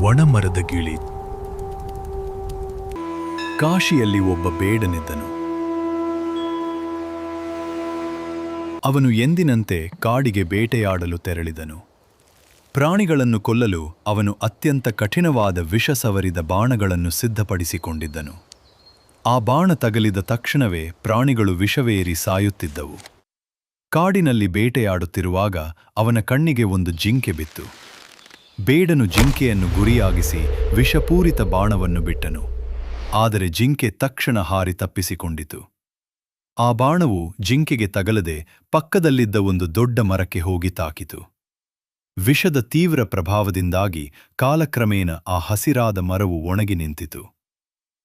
ಒಣಮರದ ಗಿಳಿ. ಕಾಶಿಯಲ್ಲಿ ಒಬ್ಬ ಬೇಡನಿದ್ದನು. ಅವನು ಎಂದಿನಂತೆ ಕಾಡಿಗೆ ಬೇಟೆಯಾಡಲು ತೆರಳಿದನು. ಪ್ರಾಣಿಗಳನ್ನು ಕೊಲ್ಲಲು ಅವನು ಅತ್ಯಂತ ಕಠಿಣವಾದ ವಿಷ ಸವರಿದ ಬಾಣಗಳನ್ನು ಸಿದ್ಧಪಡಿಸಿಕೊಂಡಿದ್ದನು. ಆ ಬಾಣ ತಗಲಿದ ತಕ್ಷಣವೇ ಪ್ರಾಣಿಗಳು ವಿಷವೇರಿ ಸಾಯುತ್ತಿದ್ದವು. ಕಾಡಿನಲ್ಲಿ ಬೇಟೆಯಾಡುತ್ತಿರುವಾಗ ಅವನ ಕಣ್ಣಿಗೆ ಒಂದು ಜಿಂಕೆ ಬಿತ್ತು. ಬೇಡನು ಜಿಂಕೆಯನ್ನು ಗುರಿಯಾಗಿಸಿ ವಿಷಪೂರಿತ ಬಾಣವನ್ನು ಬಿಟ್ಟನು. ಆದರೆ ಜಿಂಕೆ ತಕ್ಷಣ ಹಾರಿ ತಪ್ಪಿಸಿಕೊಂಡಿತು. ಆ ಬಾಣವು ಜಿಂಕೆಗೆ ತಗಲದೆ ಪಕ್ಕದಲ್ಲಿದ್ದ ಒಂದು ದೊಡ್ಡ ಮರಕ್ಕೆ ಹೋಗಿ ತಾಕಿತು. ವಿಷದ ತೀವ್ರ ಪ್ರಭಾವದಿಂದಾಗಿ ಕಾಲಕ್ರಮೇಣ ಆ ಹಸಿರಾದ ಮರವು ಒಣಗಿ ನಿಂತಿತು.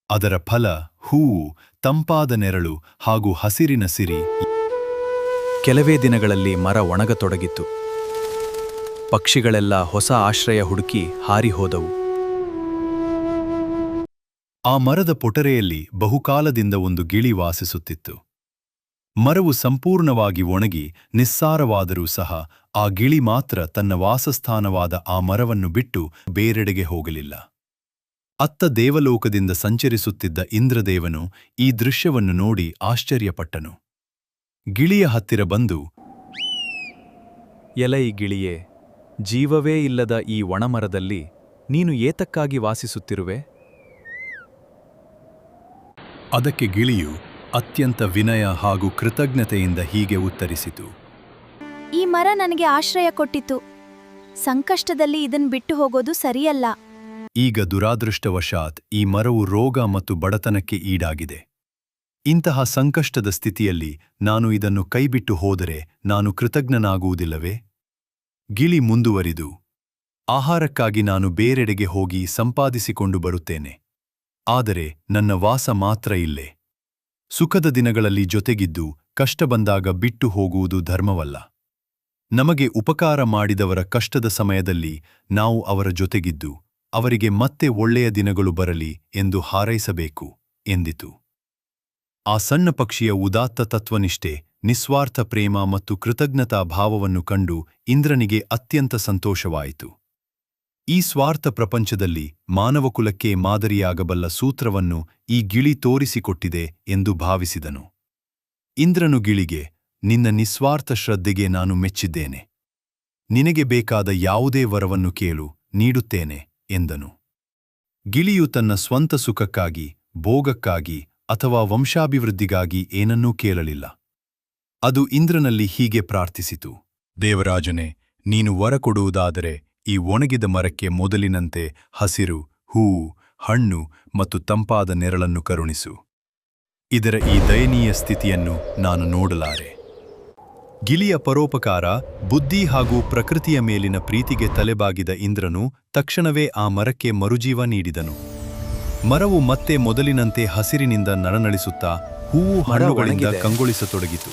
ಅದರ ಫಲ, ಹೂವು, ತಂಪಾದ ನೆರಳು ಹಾಗೂ ಹಸಿರಿನ ಸಿರಿ. ಕೆಲವೇ ದಿನಗಳಲ್ಲಿ ಮರ ಒಣಗತೊಡಗಿತ್ತು. ಪಕ್ಷಿಗಳೆಲ್ಲ ಹೊಸ ಆಶ್ರಯ ಹುಡುಕಿ ಹಾರಿಹೋದವು. ಆ ಮರದ ಪೊಟರೆಯಲ್ಲಿ ಬಹುಕಾಲದಿಂದ ಒಂದು ಗಿಳಿ ವಾಸಿಸುತ್ತಿತ್ತು. ಮರವು ಸಂಪೂರ್ಣವಾಗಿ ಒಣಗಿ ನಿಸ್ಸಾರವಾದರೂ ಸಹ ಆ ಗಿಳಿ ಮಾತ್ರ ತನ್ನ ವಾಸಸ್ಥಾನವಾದ ಆ ಮರವನ್ನು ಬಿಟ್ಟು ಬೇರೆಡೆಗೆ ಹೋಗಲಿಲ್ಲ. ಅತ್ತ ದೇವಲೋಕದಿಂದ ಸಂಚರಿಸುತ್ತಿದ್ದ ಇಂದ್ರದೇವನು ಈ ದೃಶ್ಯವನ್ನು ನೋಡಿ ಆಶ್ಚರ್ಯಪಟ್ಟನು. ಗಿಳಿಯ ಹತ್ತಿರ ಬಂದು, ಎಲೈ ಗಿಳಿಯೇ, ಜೀವವೇ ಇಲ್ಲದ ಈ ಒಣಮರದಲ್ಲಿ ನೀನು ಏತಕ್ಕಾಗಿ ವಾಸಿಸುತ್ತಿರುವೆ? ಅದಕ್ಕೆ ಗಿಳಿಯು ಅತ್ಯಂತ ವಿನಯ ಹಾಗೂ ಕೃತಜ್ಞತೆಯಿಂದ ಹೀಗೆ ಉತ್ತರಿಸಿತು. ಈ ಮರ ನನಗೆ ಆಶ್ರಯ ಕೊಟ್ಟಿತು. ಸಂಕಷ್ಟದಲ್ಲಿ ಇದನ್ ಬಿಟ್ಟು ಹೋಗೋದು ಸರಿಯಲ್ಲ. ಈಗ ದುರಾದೃಷ್ಟವಶಾತ್ ಈ ಮರವು ರೋಗ ಮತ್ತು ಬಡತನಕ್ಕೆ ಈಡಾಗಿದೆ. ಇಂತಹ ಸಂಕಷ್ಟದ ಸ್ಥಿತಿಯಲ್ಲಿ ನಾನು ಇದನ್ನು ಕೈಬಿಟ್ಟು ಹೋದರೆ ನಾನು ಕೃತಜ್ಞನಾಗುವುದಿಲ್ಲವೇ? ಗಿಳಿ ಮುಂದುವರಿದು, ಆಹಾರಕ್ಕಾಗಿ ನಾನು ಬೇರೆಡೆಗೆ ಹೋಗಿ ಸಂಪಾದಿಸಿಕೊಂಡು ಬರುತ್ತೇನೆ. ಆದರೆ ನನ್ನ ವಾಸ ಮಾತ್ರ ಇಲ್ಲೇ. ಸುಖದ ದಿನಗಳಲ್ಲಿ ಜೊತೆಗಿದ್ದು ಕಷ್ಟ ಬಂದಾಗ ಬಿಟ್ಟು ಹೋಗುವುದು ಧರ್ಮವಲ್ಲ. ನಮಗೆ ಉಪಕಾರ ಮಾಡಿದವರ ಕಷ್ಟದ ಸಮಯದಲ್ಲಿ ನಾವು ಅವರ ಜೊತೆಗಿದ್ದು ಅವರಿಗೆ ಮತ್ತೆ ಒಳ್ಳೆಯ ದಿನಗಳು ಬರಲಿ ಎಂದು ಹಾರೈಸಬೇಕು ಎಂದಿತು. ಆ ಸಣ್ಣ ಪಕ್ಷಿಯ ಉದಾತ್ತ ತತ್ವನಿಷ್ಠೆ, ನಿಸ್ವಾರ್ಥ ಪ್ರೇಮ ಮತ್ತು ಕೃತಜ್ಞತಾ ಭಾವವನ್ನು ಕಂಡು ಇಂದ್ರನಿಗೆ ಅತ್ಯಂತ ಸಂತೋಷವಾಯಿತು. ಈ ಸ್ವಾರ್ಥ ಪ್ರಪಂಚದಲ್ಲಿ ಮಾನವಕುಲಕ್ಕೆ ಮಾದರಿಯಾಗಬಲ್ಲ ಸೂತ್ರವನ್ನು ಈ ಗಿಳಿ ತೋರಿಸಿಕೊಟ್ಟಿದೆ ಎಂದು ಭಾವಿಸಿದನು. ಇಂದ್ರನು ಗಿಳಿಗೆ, ನಿನ್ನ ನಿಸ್ವಾರ್ಥ ಶ್ರದ್ಧೆಗೆ ನಾನು ಮೆಚ್ಚಿದ್ದೇನೆ. ನಿನಗೆ ಬೇಕಾದ ಯಾವುದೇ ವರವನ್ನು ಕೇಳು, ನೀಡುತ್ತೇನೆ ಎಂದನು. ಗಿಳಿಯು ತನ್ನ ಸ್ವಂತ ಸುಖಕ್ಕಾಗಿ, ಭೋಗಕ್ಕಾಗಿ ಅಥವಾ ವಂಶಾಭಿವೃದ್ಧಿಗಾಗಿ ಏನನ್ನೂ ಕೇಳಲಿಲ್ಲ. ಅದು ಇಂದ್ರನಲ್ಲಿ ಹೀಗೆ ಪ್ರಾರ್ಥಿಸಿತು. ದೇವರಾಜನೇ, ನೀನು ವರ ಕೊಡುವುದಾದರೆ ಈ ಒಣಗಿದ ಮರಕ್ಕೆ ಮೊದಲಿನಂತೆ ಹಸಿರು, ಹೂವು, ಹಣ್ಣು ಮತ್ತು ತಂಪಾದ ನೆರಳನ್ನು ಕರುಣಿಸು. ಇದರ ಈ ದಯನೀಯ ಸ್ಥಿತಿಯನ್ನು ನಾನು ನೋಡಲಾರೆ. ಗಿಳಿಯ ಪರೋಪಕಾರ, ಬುದ್ಧಿ ಹಾಗೂ ಪ್ರಕೃತಿಯ ಮೇಲಿನ ಪ್ರೀತಿಗೆ ತಲೆಬಾಗಿದ ಇಂದ್ರನು ತಕ್ಷಣವೇ ಆ ಮರಕ್ಕೆ ಮರುಜೀವ ನೀಡಿದನು. ಮರವು ಮತ್ತೆ ಮೊದಲಿನಂತೆ ಹಸಿರಿನಿಂದ ನಳನಳಿಸುತ್ತಾ ಹೂವು ಹಣ್ಣುಗಳಿಂದ ಕಂಗೊಳಿಸತೊಡಗಿತು.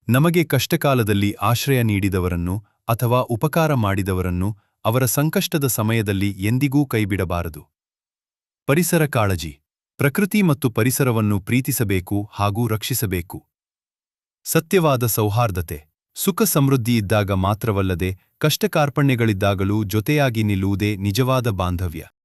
ನಮಗೆ ಕಷ್ಟಕಾಲದಲ್ಲಿ ಆಶ್ರಯ ನೀಡಿದವರನ್ನು ಅಥವಾ ಉಪಕಾರ ಮಾಡಿದವರನ್ನು ಅವರ ಸಂಕಷ್ಟದ ಸಮಯದಲ್ಲಿ ಎಂದಿಗೂ ಕೈಬಿಡಬಾರದು. ಪರಿಸರ ಕಾಳಜಿ. ಪ್ರಕೃತಿ ಮತ್ತು ಪರಿಸರವನ್ನು ಪ್ರೀತಿಸಬೇಕು ಹಾಗೂ ರಕ್ಷಿಸಬೇಕು. ಸತ್ಯವಾದ ಸೌಹಾರ್ದತೆ. ಸುಖ ಸಮೃದ್ಧಿ ಇದ್ದಾಗ ಮಾತ್ರವಲ್ಲದೆ ಕಷ್ಟಕಾರ್ಪಣ್ಯಗಳಿದ್ದಾಗಲೂ ಜೊತೆಯಾಗಿ ನಿಲ್ಲುವುದೇ ನಿಜವಾದ ಬಾಂಧವ್ಯ.